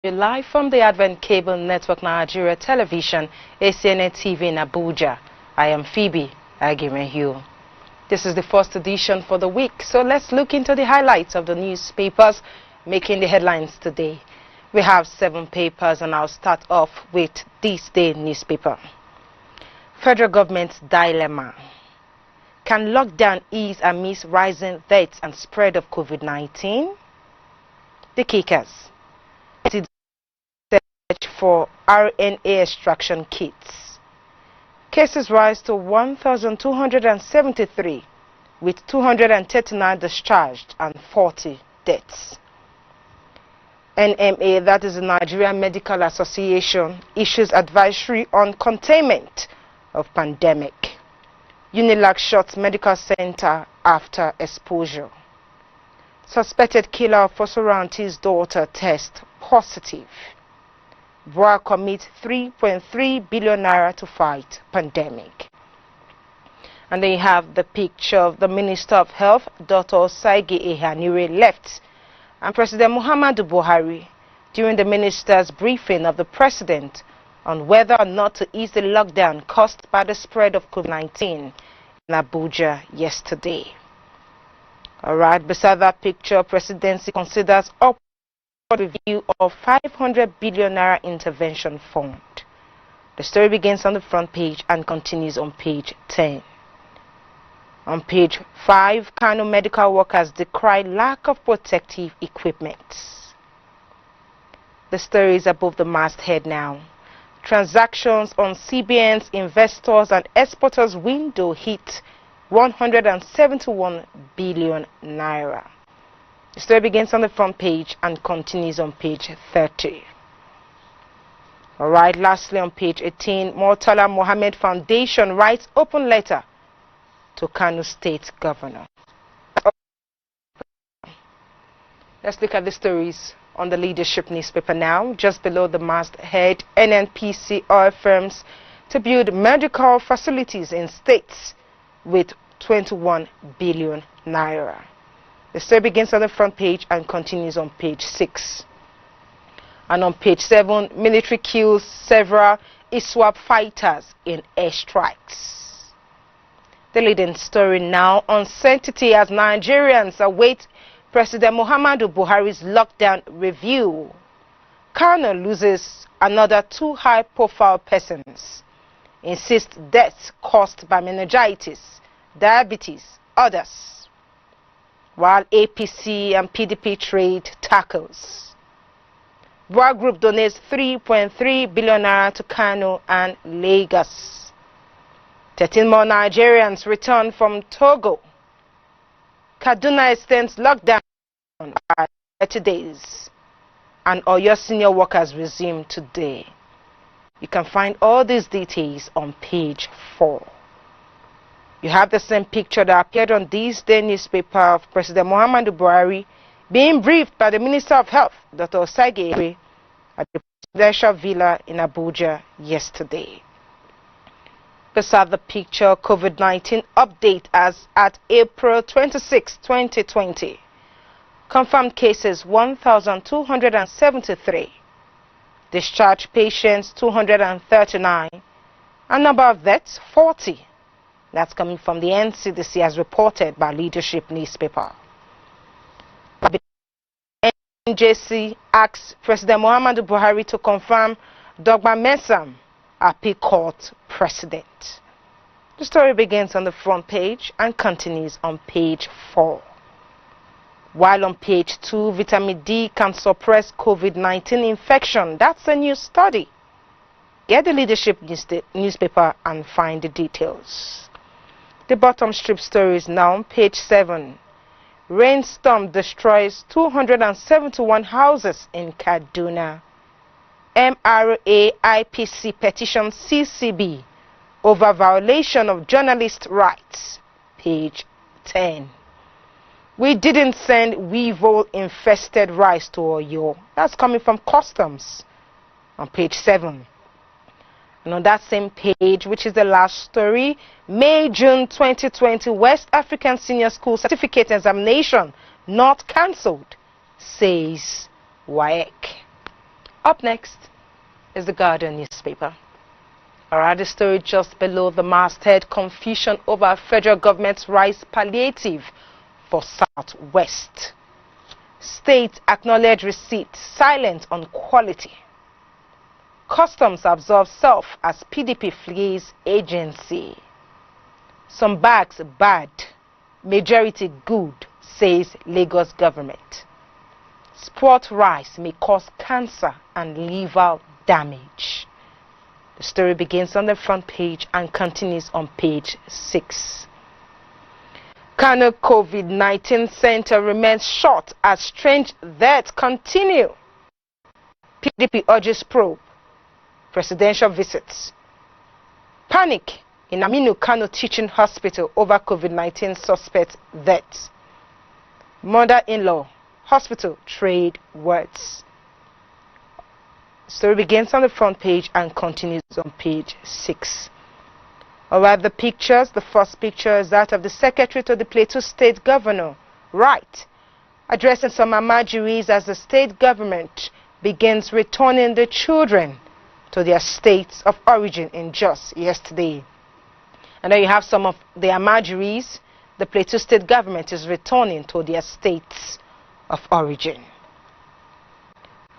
Live from the Advent Cable Network Nigeria Television, ACNNTV in Abuja. I am Phoebe Agimehu. This is the first edition for the week, so let's look into the highlights of the newspapers making the headlines today. We have 7 papers, and I'll start off with this day newspaper. Federal government's dilemma. Can lockdown ease amidst rising deaths and spread of COVID-19? The kickers. Search for RNA extraction kits. Cases rise to 1,273, with 239 discharged and 40 deaths. NMA, that is the Nigerian Medical Association, issues advisory on containment of pandemic. Unilag shuts medical center after exposure. Suspected killer of Fosoranti's daughter test positive. Bua commits 3.3 billion naira to fight pandemic. And then you have the picture of the Minister of Health, Dr. Osagie Ehanire, left, and President Muhammadu Buhari during the minister's briefing of the president on whether or not to ease the lockdown caused by the spread of COVID-19 in Abuja yesterday. All right, beside that picture, presidency considers upward review of 500 billion naira intervention fund. The story begins on the front page and continues on page 10. On page 5, Kano medical workers decry lack of protective equipment. The story is above the masthead now. Transactions on CBN's investors and exporters window hit 171 billion naira. The story begins on the front page and continues on page 30. Alright, lastly on page 18, Murtala Mohammed Foundation writes open letter to Kano State Governor. Let's look at the stories on the leadership newspaper now. Just below the masthead, NNPC oil firms to build medical facilities in states with 21 billion naira. The story begins on the front page and continues on page 6. And on page 7, military kills several ISWAP fighters in airstrikes. The leading story now, uncertainty as Nigerians await President Muhammadu Buhari's lockdown review. Kano loses another 2 high-profile persons. Insists deaths caused by meningitis, diabetes, others. While APC and PDP trade tackles. Bua Group donates 3.3 billion naira to Kano and Lagos. 13 more Nigerians return from Togo. Kaduna extends lockdown by 30 days. And Oyo senior workers resume today. You can find all these details on page 4. You have the same picture that appeared on this day newspaper of President Muhammadu Buhari being briefed by the Minister of Health, Dr. Osagie Ehanire, at the presidential villa in Abuja yesterday. Beside the picture, COVID-19 update as at April 26, 2020. Confirmed cases 1,273. Discharged patients 239. And number of deaths 40. That's coming from the NCDC as reported by leadership newspaper. NJC asks President Muhammadu Buhari to confirm Dr. Mensam Appeal Court President. The story begins on the front page and continues on page 4. While on page 2, vitamin D can suppress COVID-19 infection. That's a new study. Get the leadership newspaper and find the details. The bottom strip story is now on page 7. Rainstorm destroys 271 houses in Kaduna. MRA IPC petition CCB over violation of journalist rights. Page 10. We didn't send weevil infested rice to Oyo. That's coming from Customs on page 7. And on that same page, which is the last story, May-June 2020 West African Senior School Certificate Examination not cancelled, says WAEC. Up next is the Guardian newspaper. Alright, the story just below the masthead: confusion over federal government's rice palliative for Southwest. State acknowledge receipt, silent on quality. Customs absolve self as PDP flees agency. Some bags bad, majority good, says Lagos government. Sport rice may cause cancer and liver damage. The story begins on the front page and continues on page 6. Kano COVID-19 center remains short as strange deaths continue. PDP urges probe. Presidential visits. Panic in Aminu Kano Teaching Hospital over COVID-19 suspect deaths. Mother-in-law, hospital trade words. Story begins on the front page and continues on page 6. Alright, the pictures. The first picture is that of the Secretary to the Plateau State Governor, Wright, addressing some Amajiris as the state government begins returning the children to their states of origin in Jos yesterday. And then you have some of the Amajiris. The Plateau State government is returning to their states of origin.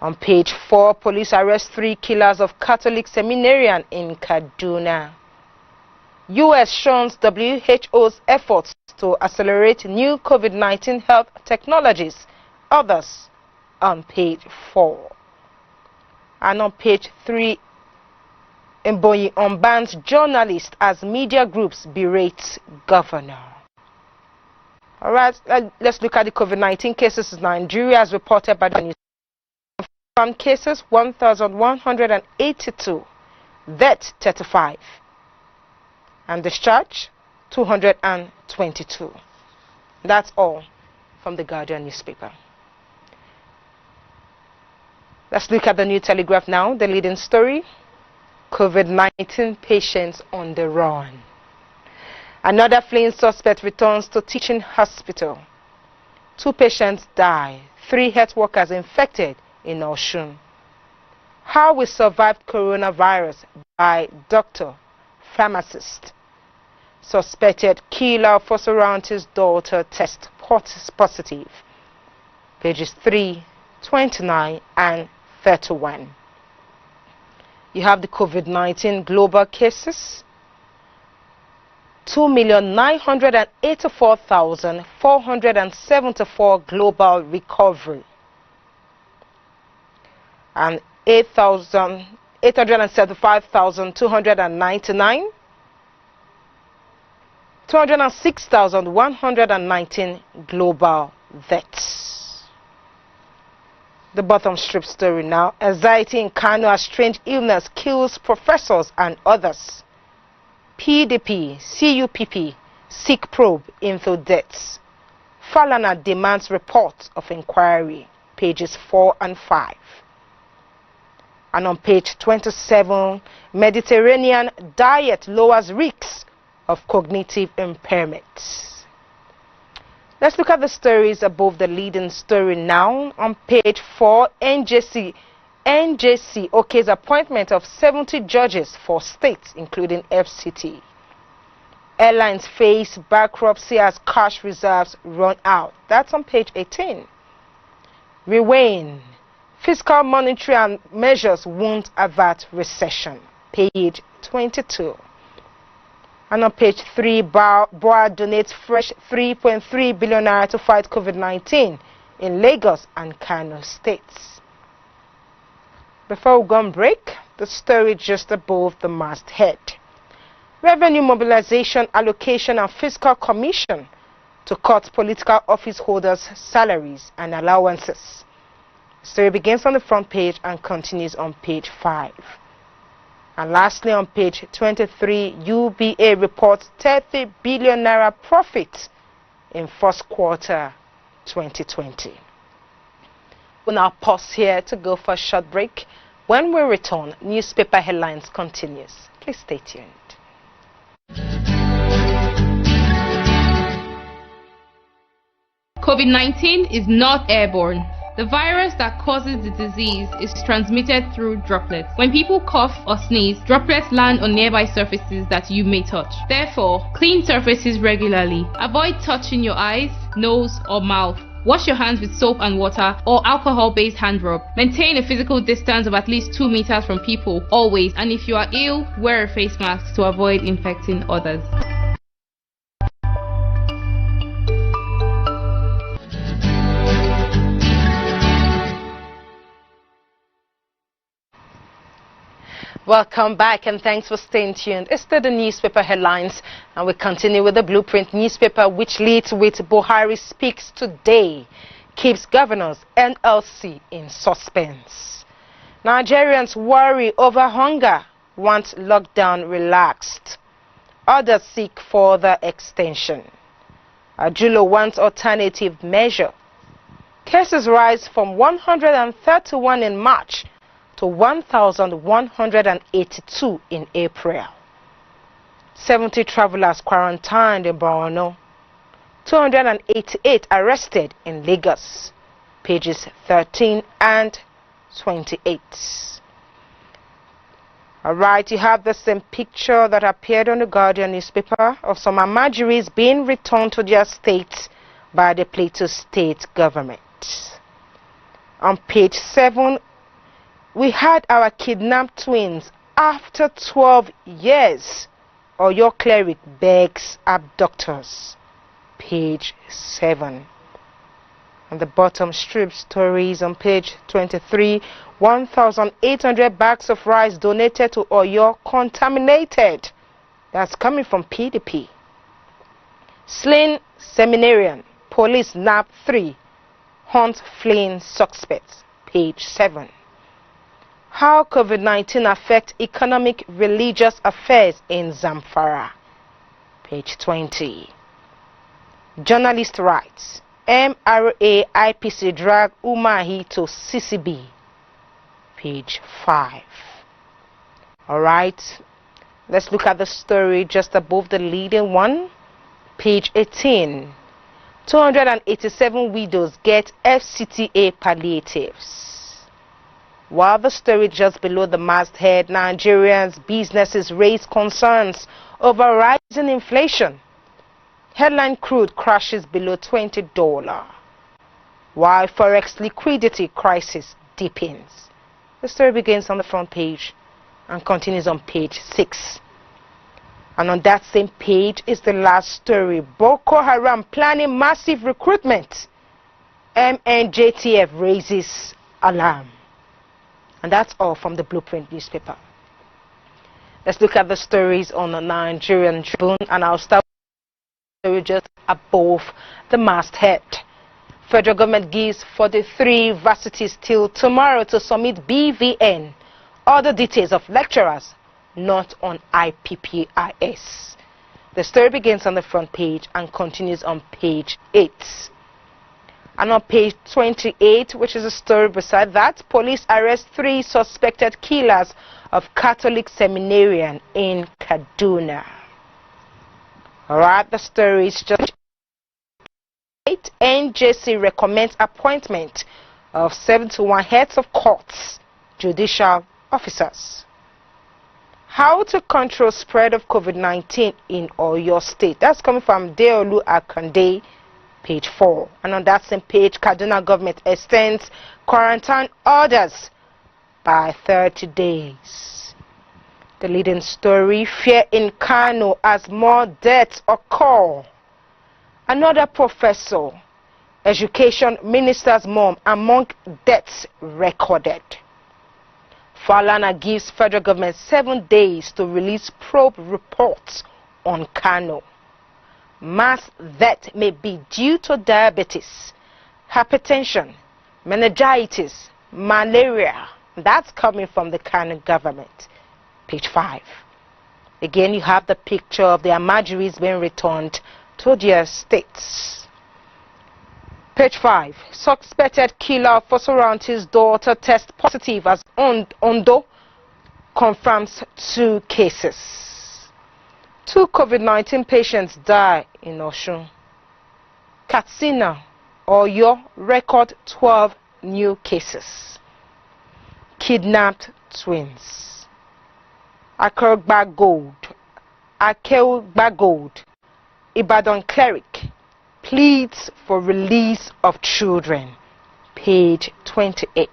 On page 4, police arrest 3 killers of Catholic seminarian in Kaduna. U.S. shuns WHO's efforts to accelerate new COVID-19 health technologies. Others on page 4. And on page 3, Mboyi unbans journalists as media groups berate governor. Alright, let's look at the COVID-19 cases in Nigeria as reported by the news. Confirmed cases 1,182, death 35, and discharge 222. That's all from the Guardian newspaper. Let's look at the New Telegraph now. The leading story: COVID-19 patients on the run. Another fleeing suspect returns to teaching hospital. 2 patients die, 3 health workers infected in Osun. How we survived coronavirus by doctor, pharmacist. Suspected killer of Fosorante's daughter test positive. Pages 3, 29 and 31. You have the COVID-19 global cases. 2,984,474 global recovery. And 875,299. 206,119 global deaths. The bottom strip story now: anxiety in Kano as strange illness kills professors and others. PDP, CUPP seek probe into deaths. Falana demands report of inquiry. Pages 4 and 5. And on page 27, Mediterranean diet lowers risks of cognitive impairments. Let's look at the stories above the leading story now. On page 4, NJC okays appointment of 70 judges for states, including FCT. Airlines face bankruptcy as cash reserves run out. That's on page 18. Reweighing. Fiscal monetary and measures won't avert recession. Page 22. And on page 3, BOA donates fresh 3.3 billion naira to fight COVID-19 in Lagos and Kano states. Before we go on break, the story just above the masthead. Revenue Mobilization, Allocation and Fiscal Commission to cut political office holders' salaries and allowances. The story begins on the front page and continues on page 5. And lastly, on page 23, UBA reports 30 billion naira profit in first quarter 2020. We'll now pause here to go for a short break. When we return, newspaper headlines continues. Please stay tuned. COVID-19 is not airborne. The virus that causes the disease is transmitted through droplets. When people cough or sneeze, droplets land on nearby surfaces that you may touch. Therefore, clean surfaces regularly. Avoid touching your eyes, nose, or mouth. Wash your hands with soap and water or alcohol-based hand rub. Maintain a physical distance of at least 2 meters from people, always. And if you are ill, wear a face mask to avoid infecting others. Welcome back and thanks for staying tuned. It's still the newspaper headlines and we continue with the Blueprint newspaper, which leads with Buhari speaks today, keeps governors NLC in suspense. Nigerians worry over hunger, want lockdown relaxed. Others seek further extension. Ajulo wants alternative measure. Cases rise from 131 in March to 1,182 in April. 70 travelers quarantined in Borno. 288 arrested in Lagos. Pages 13 and 28. Alright, you have the same picture that appeared on the Guardian newspaper of some Amajiris being returned to their states by the Plateau State government. On page 7, we had our kidnapped twins after 12 years. Or your cleric begs abductors. Page 7. On the bottom, strip stories on page 23. 1,800 bags of rice donated to Oyo contaminated. That's coming from PDP. Slain seminarian. Police nab 3. Hunt fleeing suspects. Page 7. How COVID-19 affect economic religious affairs in Zamfara. Page 20. Journalist writes, MRA IPC drag Umahi to CCB. Page 5. Alright, let's look at the story just above the leading one. Page 18. 287 widows get FCTA palliatives. While the story just below the masthead, Nigerians' businesses raise concerns over rising inflation. Headline crude crashes below $20, while forex liquidity crisis deepens. The story begins on the front page and continues on page 6. And on that same page is the last story. Boko Haram planning massive recruitment. MNJTF raises alarm. And that's all from the Blueprint newspaper. Let's look at the stories on the Nigerian Tribune, and I'll start with the story just above the masthead. Federal government gives 43 varsities till tomorrow to submit BVN. Other details of lecturers not on IPPIS. The story begins on the front page and continues on page 8. And on page 28, which is a story beside that, police arrest 3 suspected killers of Catholic seminarian in Kaduna. Alright, the story is just 8. NJC recommends appointment of 71 heads of courts, judicial officers. How to control spread of COVID-19 in Oyo State. That's coming from Deolu Akande, page 4. And on that same page, Kaduna government extends quarantine orders by 30 days. The leading story, fear in Kano as more deaths occur. Another professor, education minister's mom among deaths recorded. Falana gives federal government 7 days to release probe reports on Kano. Mass death may be due to diabetes, hypertension, meningitis, malaria. That's coming from the Kano government. Page 5. Again, you have the picture of the Amajiris being returned to their states. Page 5. Suspected killer of Fosoranti's daughter tests positive as Ondo confirms 2 cases. 2 COVID-19 patients die in Osun. Katsina, Oyo, record 12 new cases. Kidnapped twins. Akeugba Gold, Ibadan cleric, pleads for release of children. Page 28.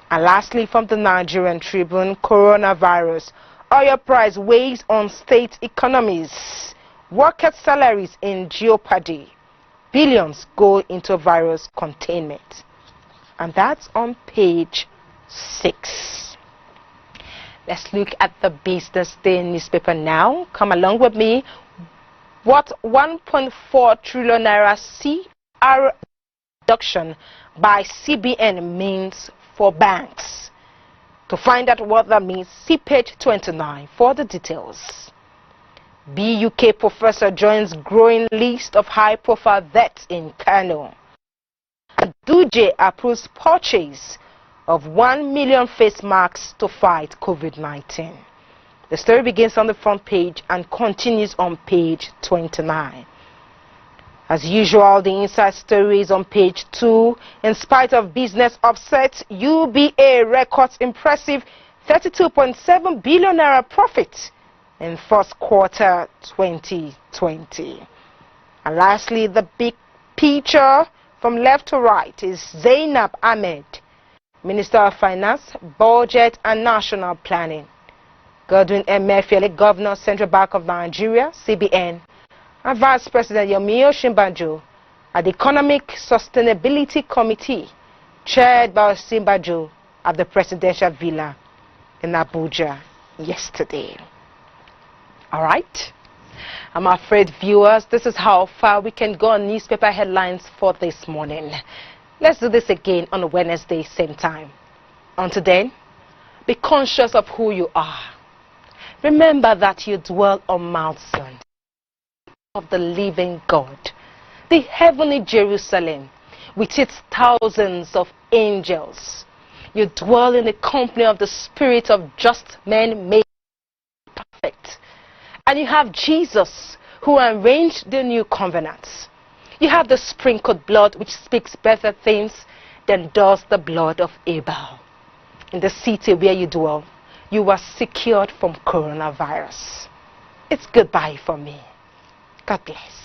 And lastly, from the Nigerian Tribune, coronavirus. Oil price weighs on state economies. Workers' salaries in jeopardy. Billions go into virus containment. And that's on page 6. Let's look at the Business Day newspaper now. Come along with me. What 1.4 trillion naira CR reduction by CBN means for banks. To find out what that means, see page 29 for the details. BUK professor joins growing list of high-profile deaths in Kano. Duje approves purchase of 1 million face masks to fight COVID-19. The story begins on the front page and continues on page 29. As usual, the inside story is on page 2. In spite of business upset, UBA records impressive 32.7 billion naira profit in first quarter 2020. And lastly, the big picture from left to right is Zainab Ahmed, Minister of Finance, Budget and National Planning. Godwin Emefiele, Governor, Central Bank of Nigeria, CBN, and Vice President Yomi Osinbajo at the Economic Sustainability Committee, chaired by Osinbajo at the Presidential Villa in Abuja yesterday. All right. I'm afraid, viewers, this is how far we can go on newspaper headlines for this morning. Let's do this again on Wednesday, same time. Until then, be conscious of who you are. Remember that you dwell on Mount Zion of the living God, the heavenly Jerusalem, with its thousands of angels. You dwell in the company of the spirit of just men made perfect. And you have Jesus, who arranged the new covenants. You have the sprinkled blood, which speaks better things than does the blood of Abel. In the city where you dwell, you are secured from coronavirus. It's goodbye for me. God bless.